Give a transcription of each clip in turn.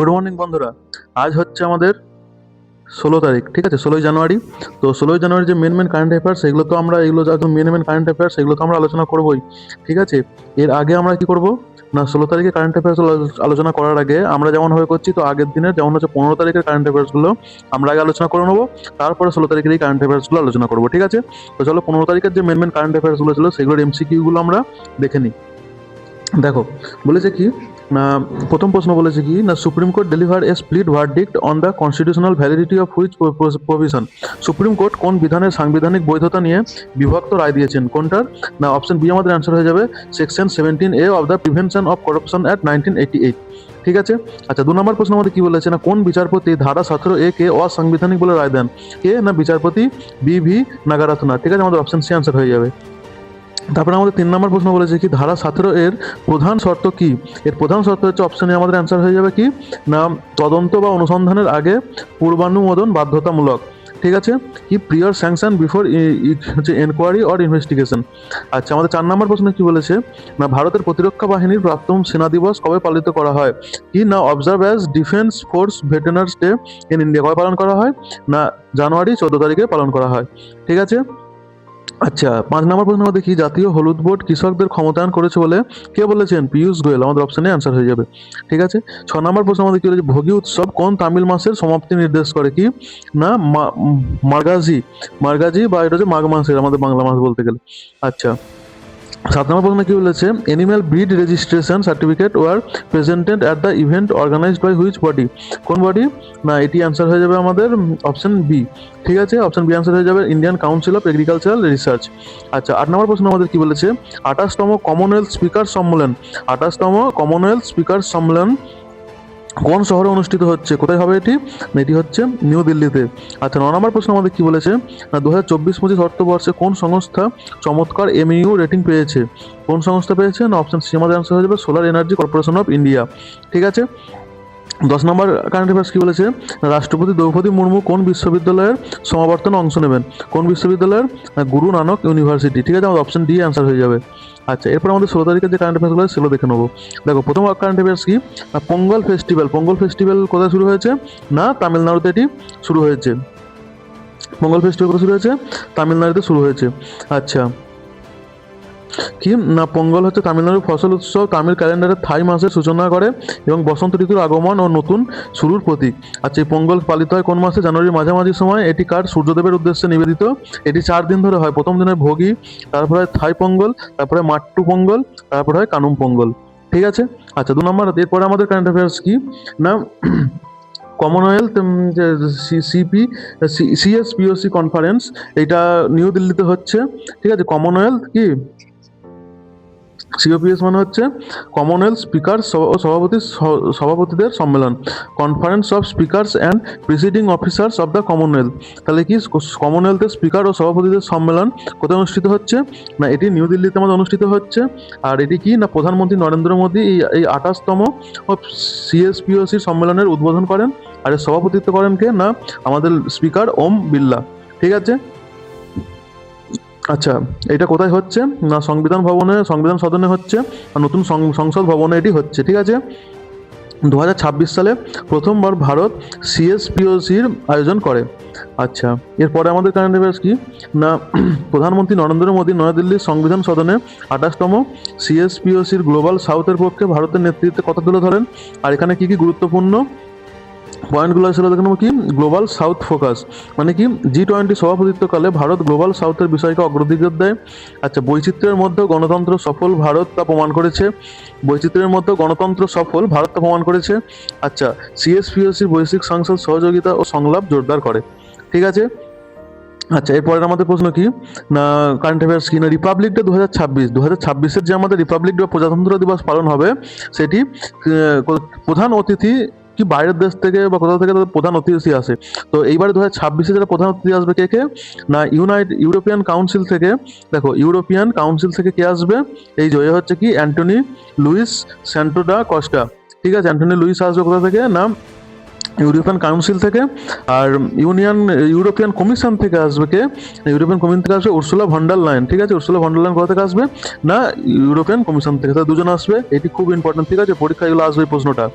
Good morning বন্ধুরা। আজ হচ্ছে আমাদের 16 তারিখ, ঠিক আছে, 16ই জানুয়ারি। তো 16ই জানুয়ারি যে মেন কারেন্ট অ্যাফেয়ার্স, সেগুলো তো আমরা এগুলো একদম মেন কারেন্ট অ্যাফেয়ার্স, সেগুলো তো আমরা আলোচনা করবোই, ঠিক আছে। এর আগে আমরা কি করব না, 16 তারিখে কারেন্ট অ্যাফেয়ার্স আলোচনা করার আগে আমরা যেমনভাবে করছি, তো আগের দিনের যেমন হচ্ছে 15 তারিখের কারেন্ট অ্যাফেয়ার্সগুলো আমরা আগে আলোচনা করে নেবো, তারপরে 16 তারিখের এই কারেন্ট অ্যাফেয়ার্সগুলো আলোচনা করবো, ঠিক আছে। তো চলো 15 তারিখের যে মেন কারেন্ট অ্যাফেয়ার্সগুলো ছিল সেগুলোর এমসিকিউগুলো আমরা দেখে নিই। দেখো, বলেছে কি না, প্রথম প্রশ্ন বলেছে কি না, supreme court deliver A split verdict on the constitutional validity of which provision. Supreme court কোন বিধানের সাংবিধানিক বৈধতা নিয়ে বিভক্ত রায় দিয়েছেন, কোনটার? না অপশন বি আমাদের অ্যান্সার হয়ে যাবে section 17A of the prevention of corruption act 1988, ঠিক আছে। আচ্ছা, 2 নম্বর প্রশ্ন আমাদের কি বলেছে না, কোন বিচারপতি ধারা 17A কে অসাংবিধানিক বলে রায় দেন? কে? না বিচারপতি বি নাগারাথনা, ঠিক আছে, আমাদের অপশন সি অ্যান্সার হয়ে যাবে। তারপরে আমাদের 3 নম্বর প্রশ্ন বলেছে কি ধারা 17 এর প্রধান শর্ত কি? এর প্রধান শর্ত হচ্ছে অপশনে আমাদের অ্যান্সার হয়ে যাবে কি না তদন্ত বা অনুসন্ধানের আগে পূর্বানুমোদন বাধ্যতামূলক, ঠিক আছে, কি প্রিয়র স্যাংশন বিফোর হচ্ছে এনকোয়ারি অর ইনভেস্টিগেশন। আচ্ছা, আমাদের 4 নম্বর প্রশ্ন কি বলেছে না ভারতের প্রতিরক্ষা বাহিনীর প্রাক্তন সেনা দিবস কবে পালিত করা হয়? কি না observe as defence force veterans day in India কবে পালন করা হয়? না জানুয়ারি 14 তারিখে পালন করা হয়, ঠিক আছে। আচ্ছা, 5 নম্বর প্রশ্ন দেখি, জাতীয় হলুদ বোর্ড কৃষকদের ক্ষমতায়ন করেছে বলে কে বলেছেন? পীযূষ গোয়েল, আমাদের অপশনে অ্যান্সার হয়ে যাবে, ঠিক আছে। 6 নম্বর প্রশ্ন আমাদের কি বলেছে, ভোগী উৎসব কোন তামিল মাসের সমাপ্তি নির্দেশ করে? কি না মার্গাজি বা এটা হচ্ছে মাঘ মাসের, আমাদের বাংলা মাস বলতে গেলে। আচ্ছা, 7 নম্বর প্রশ্ন কি বলেছে, animal breed registration certificate were presented at the event organized by which body? কোন বডি? না এটি অ্যান্সার হয়ে যাবে আমাদের অপশন বি, ঠিক আছে, অপশন বি অ্যান্সার হয়ে যাবে Indian council of agricultural research. আচ্ছা, 8 নম্বর প্রশ্ন আমাদের কি বলেছে, 28তম কমনওয়েলথ স্পিকার সম্মেলন 28তম কমনওয়েলথ স্পিকার সম্মেলন কোন শহরে অনুষ্ঠিত হচ্ছে? কোথায় হবে এটি? না এটি হচ্ছে নিউ দিল্লিতে। আচ্ছা, 9 নম্বর প্রশ্ন আমাদের কি বলেছে না 2024-25 অর্থবর্ষে কোন সংস্থা চমৎকার এমইউ রেটিং পেয়েছে? কোন সংস্থা পেয়েছে? না অপশন সি আমাদের অ্যান্সার হয়ে যাবে solar energy corporation of India, ঠিক আছে। 10 নম্বর কারেন্ট অ্যাফেয়ার্স কি বলেছে, রাষ্ট্রপতি দ্রৌপদী মুর্মু কোন বিশ্ববিদ্যালয়ের সমাবর্তনে অংশ নেবেন? কোন বিশ্ববিদ্যালয়ের? গুরু নানক ইউনিভার্সিটি, ঠিক আছে, আমাদের অপশন ডি অ্যান্সার হয়ে যাবে। আচ্ছা, এরপর আমাদের 16 তারিখের যে কারেন্ট অ্যাফেয়ার্সগুলো সেগুলো দেখে নেবো। দেখো, প্রথম কারেন্ট অ্যাফেয়ার্স কি না, পোঙ্গল ফেস্টিভ্যাল কোথায় শুরু হয়েছে? না তামিলনাড়ুতে এটি শুরু হয়েছে। পোঙ্গল ফেস্টিভ্যাল কোথায় শুরু হয়েছে? তামিলনাড়ুতে শুরু হয়েছে। আচ্ছা, কি না পোঙ্গল হচ্ছে তামিলনাড়ুর ফসল উৎসব, তামিল ক্যালেন্ডারের থাই মাসের সূচনা করে এবং বসন্ত ঋতুর আগমন ও নতুন শুরুর প্রতীক। আচ্ছা, এই পোঙ্গল পালিত হয় কোন মাসে? জানুয়ারির মাঝামাঝি সময়। এটি কার? সূর্যদেবের উদ্দেশ্যে নিবেদিত। এটি 4 দিন ধরে হয়। প্রথম দিনে ভোগী, তারপরে হয় থাই পোঙ্গল, তারপরে মাট্টু পোঙ্গল, তারপরে হয় কানুম পোঙ্গল, ঠিক আছে। আচ্ছা, 2 নম্বর, এরপরে আমাদের কারেন্ট অ্যাফেয়ার্স কি না কমনওয়েলথ সিএসপিওসি কনফারেন্স, এটা নিউ দিল্লিতে হচ্ছে, ঠিক আছে। কমনওয়েলথ কি সিওপিএস মানে হচ্ছে কমনওয়েলথ স্পিকার ও সভাপতিদের সম্মেলন, conference of speakers and presiding officers of the Commonwealth. তাহলে কি কমনওয়েলথের স্পিকার ও সভাপতিদের সম্মেলন কোথায় অনুষ্ঠিত হচ্ছে? না এটি নিউ দিল্লিতে আমাদের অনুষ্ঠিত হচ্ছে। আর এটি কি না প্রধানমন্ত্রী নরেন্দ্র মোদী এই 28তম সিএসপিওসির সম্মেলনের উদ্বোধন করেন। আর এর সভাপতিত্ব করেন কে? না আমাদের স্পিকার ওম বিড়লা, ঠিক আছে। আচ্ছা, এটা কোথায় হচ্ছে? না সংবিধান সদনে হচ্ছে, আর নতুন সংসদ ভবনে এটি হচ্ছে, ঠিক আছে। 2026 সালে প্রথমবার ভারত সিএসপিওসির আয়োজন করে। আচ্ছা, এরপরে আমাদের কারেন্ট অ্যাফেয়ার্স কি না প্রধানমন্ত্রী নরেন্দ্র মোদী নয়াদিল্লির সংবিধান সদনে 28তম সিএসপিওসির গ্লোবাল সাউথের পক্ষে ভারতের নেতৃত্বে কথা তুলে ধরেন। আর এখানে কি কি গুরুত্বপূর্ণ পয়েন্টগুলো ছিল দেখে নেবো। কি গ্লোবাল সাউথ ফোকাস মানে কি G20 সভাপতিত্বকালে ভারত গ্লোবাল সাউথের বিষয়কে অগ্রাধিকার দেয়। আচ্ছা, বৈচিত্র্যের মধ্যে গণতন্ত্র সফল ভারত তা প্রমাণ করেছে। আচ্ছা, সিএসপিওসির বৈশ্বিক সংসদ সহযোগিতা ও সংলাপ জোরদার করে, ঠিক আছে। আচ্ছা, এরপরের আমাদের প্রশ্ন কি না কারেন্ট অ্যাফেয়ার্স কি না রিপাবলিক ডে 2026 যে আমাদের রিপাবলিক ডে প্রজাতন্ত্র দিবস পালন হবে, সেটি প্রধান অতিথি কি বাইরের দেশ থেকে বা কোথাও থেকে তাদের প্রধান অতিথি আসে। তো এইবারে 2026 যারা প্রধান অতিথি আসবে কে কে? না ইউরোপিয়ান কাউন্সিল থেকে। দেখো, ইউরোপিয়ান কাউন্সিল থেকে কে আসবে? এই যে হচ্ছে কি অ্যান্টনি লুইস স্যান্টো দা কস্টা, ঠিক আছে। অ্যান্টনি লুইস আসবে কোথা থেকে? না ইউরোপিয়ান কাউন্সিল থেকে। আর ইউরোপিয়ান কমিশন থেকে আসবে কে? ইউরোপিয়ান কমিশন থেকে আসবে উর্সুলা ভন ডার লায়েন, ঠিক আছে। উর্সুলা ভন ডার লায়েন কোথা থেকে আসবে? না ইউরোপিয়ান কমিশন থেকে। তাহলে দুজন আসবে, এটি খুব ইম্পর্টেন্ট, ঠিক আছে, পরীক্ষা এগুলো আসবে এই প্রশ্নটা।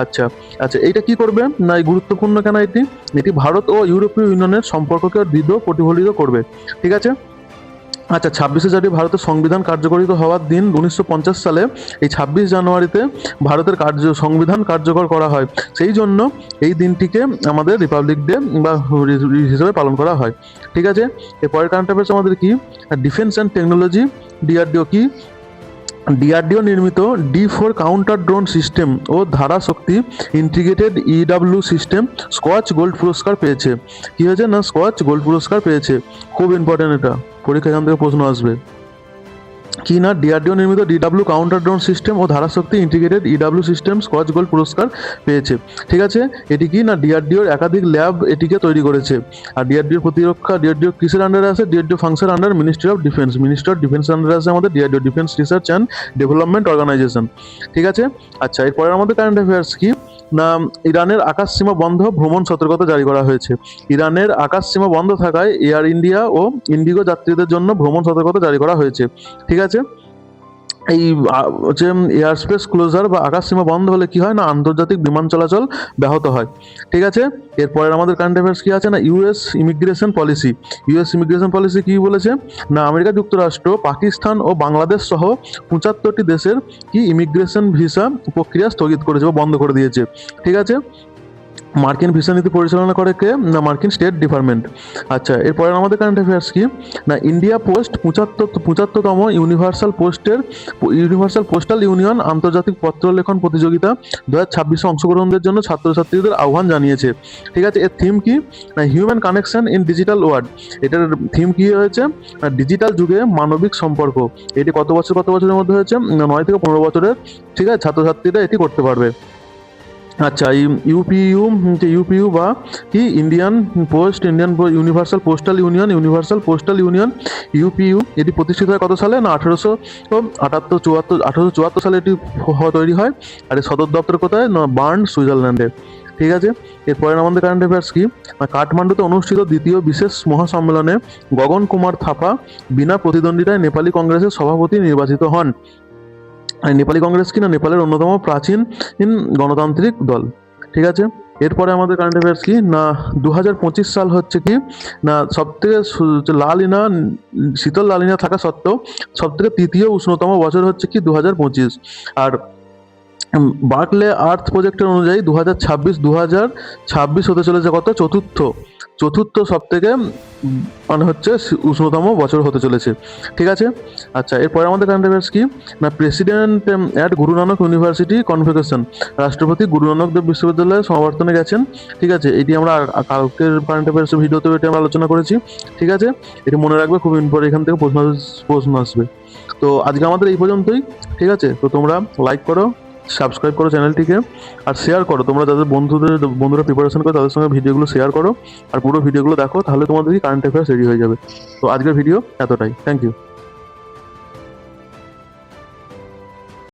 আচ্ছা আচ্ছা, এইটা কি করবে না, এই গুরুত্বপূর্ণ কেন এটি, এটি ভারত ও ইউরোপীয় ইউনিয়নের সম্পর্ককে দৃঢ় প্রতিফলিত করবে। ঠিক আছে। আচ্ছা, 26শে জানুয়ারি ভারতের সংবিধান কার্যকরিত হওয়ার দিন 1950 সালে। এই 26 জানুয়ারিতে ভারতের সংবিধান কার্যকর করা হয়, সেই জন্য এই দিনটিকে আমাদের রিপাবলিক ডে বা হিসেবে পালন করা হয়। ঠিক আছে। এরপরের কারেন্ট অ্যাফেয়ার্স আমাদের কি, ডিফেন্স অ্যান্ড টেকনোলজি, ডিআরডিও কি, ডিআরডিও নির্মিত D4 কাউন্টার ড্রোন সিস্টেম ও Dharashakti integrated EW system Skoch gold পুরস্কার পেয়েছে। কি হয়েছে না, স্কচ গোল্ড পুরস্কার পেয়েছে। খুব ইম্পর্টেন্ট, এটা পরীক্ষা এখান থেকে প্রশ্ন আসবে। কি না, ডিআরডিও নির্মিত DW কাউন্টার ড্রোন সিস্টেম ও Dharashakti integrated EW system Skoch gold পুরস্কার পেয়েছে। ঠিক আছে। এটি কি না, ডিআরডিওর একাধিক ল্যাব এটিকে তৈরি করেছে। আর ডিআরডিওর প্রতিরক্ষা, ডিআরডিও কিসের আন্ডারে আছে, DRDO function under ministry of defence, ministry of defence আন্ডারে আছে আমাদের DRDO, defence research and development organization. ঠিক আছে। আচ্ছা, এরপরে আমাদের কারেন্ট অ্যাফেয়ার্স কি না, ইরানের আকাশ সীমা বন্ধ, ভ্রমণ সতর্কতা জারি করা হয়েছে। ইরানের আকাশ সীমা বন্ধ থাকায় এয়ার ইন্ডিয়া ও ইন্ডিগো যাত্রীদের জন্য ভ্রমণ সতর্কতা জারি করা হয়েছে। ঠিক আছে। এই হচ্ছে এয়ার স্পেস ক্লোজার বা আকাশ সীমা বন্ধ হলে কি হয় না, আন্তর্জাতিক বিমান চলাচল ব্যাহত হয়। ঠিক আছে। এরপরে আমাদের কারেন্ট অ্যাফেয়ার্স কি আছে না, US immigration policy. US immigration policy কি বলেছে না, আমেরিকা যুক্তরাষ্ট্র, পাকিস্তান ও বাংলাদেশ সহ 75টি দেশের কি ইমিগ্রেশন ভিসা প্রক্রিয়া স্থগিত করেছে বা বন্ধ করে দিয়েছে। ঠিক আছে। মার্কিন ভিসা নীতি পরিচালনা করে কে না, মার্কিন স্টেট ডিপার্টমেন্ট। আচ্ছা, এরপরে আমাদের কারেন্ট অ্যাফেয়ার্স কি না, ইন্ডিয়া পোস্ট 75তম ইউনিভার্সাল পোস্টাল ইউনিয়ন আন্তর্জাতিক পত্র লেখন প্রতিযোগিতা 2026 অংশগ্রহণের জন্য ছাত্রছাত্রীদের আহ্বান জানিয়েছে। ঠিক আছে। এর থিম কি না, human connection in digital world. এটার থিম কি হয়েছে না, ডিজিটাল যুগে মানবিক সম্পর্ক। এটি কত বছরের মধ্যে হয়েছে, 9 থেকে 15 বছরের। ঠিক আছে, ছাত্রছাত্রীরা এটি করতে পারবে। আচ্ছা, ইউপিইউ বা কি Indian universal postal union UPU, এটি প্রতিষ্ঠিত হয় কত সালে না, 1874 সালে এটি তৈরি হয়। আর এর সদর দপ্তর কোথায় না, বার্ন, সুইজারল্যান্ডে। ঠিক আছে। এরপরে আমাদের কারেন্ট অ্যাফেয়ার্স কি, কাঠমান্ডুতে অনুষ্ঠিত দ্বিতীয় বিশেষ মহাসম্মেলনে গগন কুমার থাপা বিনা প্রতিদ্বন্দ্বিতায় নেপালি কংগ্রেসের সভাপতি নির্বাচিত হন। আর নেপালি কংগ্রেস কি না, নেপালের অন্যতম প্রাচীন গণতান্ত্রিক দল। ঠিক আছে। এরপরে আমাদের কারেন্ট অ্যাফেয়ার্স কি না, 2025 সাল হচ্ছে কি না, সবথেকে শীতল লালিনা থাকা সত্ত্বেও সবথেকে তৃতীয় উষ্ণতম বছর হচ্ছে কি 2025। আর বার্কলে আর্থ প্রজেক্টের অনুযায়ী 2026 হতে চলেছে কত, চতুর্থ সব থেকে মানে হচ্ছে উষ্ণতম বছর হতে চলেছে। ঠিক আছে। আচ্ছা, এরপরে আমাদের কারেন্ট অ্যাফেয়ার্স কি না, president at Guru Nanak university convocation, রাষ্ট্রপতি গুরু নানক দেব বিশ্ববিদ্যালয়ে সমাবর্তনে গেছেন। ঠিক আছে। এটি আমরা কালকের কারেন্ট অ্যাফেয়ার্স ভিডিওতে এটি আমরা আলোচনা করেছি। ঠিক আছে। এটি মনে রাখবে, খুব ইম্পর্টেন্ট, এখান থেকে প্রশ্ন আসবে। তো আজকে আমাদের এই পর্যন্তই। ঠিক আছে। তো তোমরা লাইক করো, সাবস্ক্রাইব করো চ্যানেলটিকে, আর শেয়ার করো। তোমরা যাদের বন্ধুরা প্রিপারেশন করে তাদের সঙ্গে ভিডিওগুলো শেয়ার করো, আর পুরো ভিডিওগুলো দেখো, তাহলে তোমাদের কারেন্ট অ্যাফেয়ার্স রেডি হয়ে যাবে। তো আজকের ভিডিও এতটাই। Thank you.